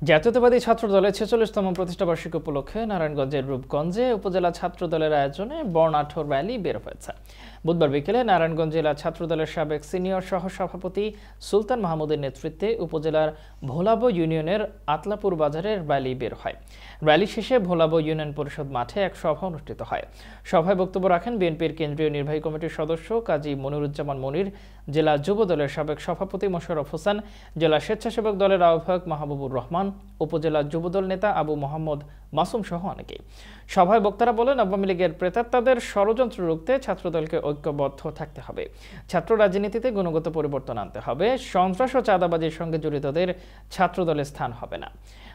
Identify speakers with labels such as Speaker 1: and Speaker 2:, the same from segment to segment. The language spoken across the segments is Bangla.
Speaker 1: জাতীয়তাবাদী ছাত্রদলের ৪৬তম প্রতিষ্ঠাবার্ষিকী উপলক্ষে নারায়ণগঞ্জের রূপগঞ্জে উপজেলা ছাত্রদলের আয়োজনে বর্ণাঢ্য র্যালি বের হয়েছে। বুধবার বিকেলে নারায়ণগঞ্জ জেলা ছাত্রদলের সাবেক সিনিয়র সহসভাপতি সুলতান মাহমুদের নেতৃত্বে উপজেলার ভোলাবো ইউনিয়নের আতলাপুর বাজারের র্যালি বের হয়। র্যালি শেষে ভোলাবো ইউনিয়ন পরিষদ মাঠে এক সভা অনুষ্ঠিত হয়। সভায় বক্তব্য রাখেন বিএনপির কেন্দ্রীয় নির্বাহী কমিটির সদস্য কাজী মনিরুজ্জামান মনির, জেলা যুব দলের সাবেক সভাপতি মোশাররফ হোসেন, জেলা স্বেচ্ছাসেবক দলের আহ্বায়ক মাহবুবুর রহমান, উপজেলা যুবদল নেতা আবু মোহাম্মদ মাসুম সহ অনেকেই। সভায় বক্তারা বলেন, আওয়ামী লীগের প্রেতাত্মাদের ষড়যন্ত্র রুখতে ছাত্রদলকে ঐক্যবদ্ধ থাকতে হবে। ছাত্র রাজনীতিতে গুণগত পরিবর্তন আনতে হবে। সন্ত্রাস ও চাঁদাবাজির সঙ্গে জড়িতদের ছাত্রদলে স্থান হবে না।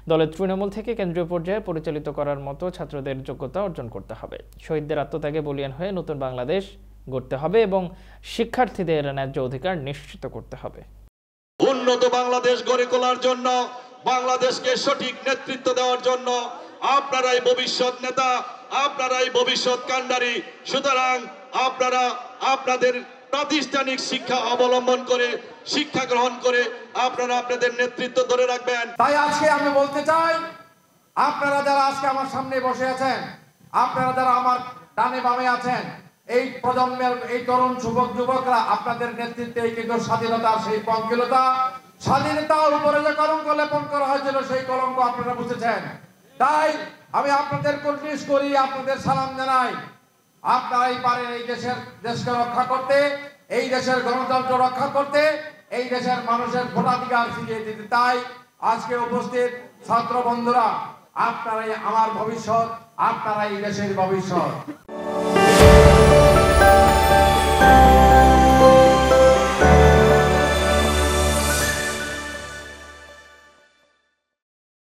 Speaker 1: দলের তৃণমূল থেকে কেন্দ্রীয় পর্যায়ে পরিচালিত করার মতো ছাত্রদের যোগ্যতা অর্জন করতে হবে। শহীদদের আত্মত্যাগে বলিয়ান হয়ে নতুন বাংলাদেশ গড়তে হবে এবং শিক্ষার্থীদের ন্যায্য অধিকার নিশ্চিত করতে হবে।
Speaker 2: উন্নত বাংলাদেশ গড়ে তোলার জন্য, বাংলাদেশকে সঠিক নেতৃত্ব দেওয়ার জন্য আপনারাই ভবিষ্যৎ নেতা, আপনারাই ভবিষ্যৎ কান্ডারি। সুতরাং আপনারা আপনাদের প্রাতিষ্ঠানিক শিক্ষা অবলম্বন করে, শিক্ষা গ্রহণ করে আপনারা আপনাদের নেতৃত্ব ধরে রাখবেন।
Speaker 3: তাই আজকে আমি বলতে চাই, আপনারা যারা আজকে আমার সামনে বসে আছেন, আপনারা যারা আমার ডানে বামে আছেন, এই প্রজন্মের এই তরুণ যুবকরা, আপনাদের নেতৃত্বে কিন্তু স্বাধীনতা, সেই পঙ্কিলতা, স্বাধীনতার উপরে যে কলঙ্ক লেপন করা হয়েছিল সেই কলঙ্ক আপনারা বুঝেছেন। তাই আমি আপনাদের কোশিশ করি, আপনাদের সালাম জানাই, আপনারাই পারেন এই দেশকে রক্ষা করতে, এই দেশের গণতন্ত্র রক্ষা করতে, এই দেশের মানুষের ভোটাধিকার ফিরিয়ে দিতে। তাই আজকে উপস্থিত ছাত্র বন্ধুরা, আপনারাই আমার ভবিষ্যৎ, আপনারাই এই দেশের ভবিষ্যৎ।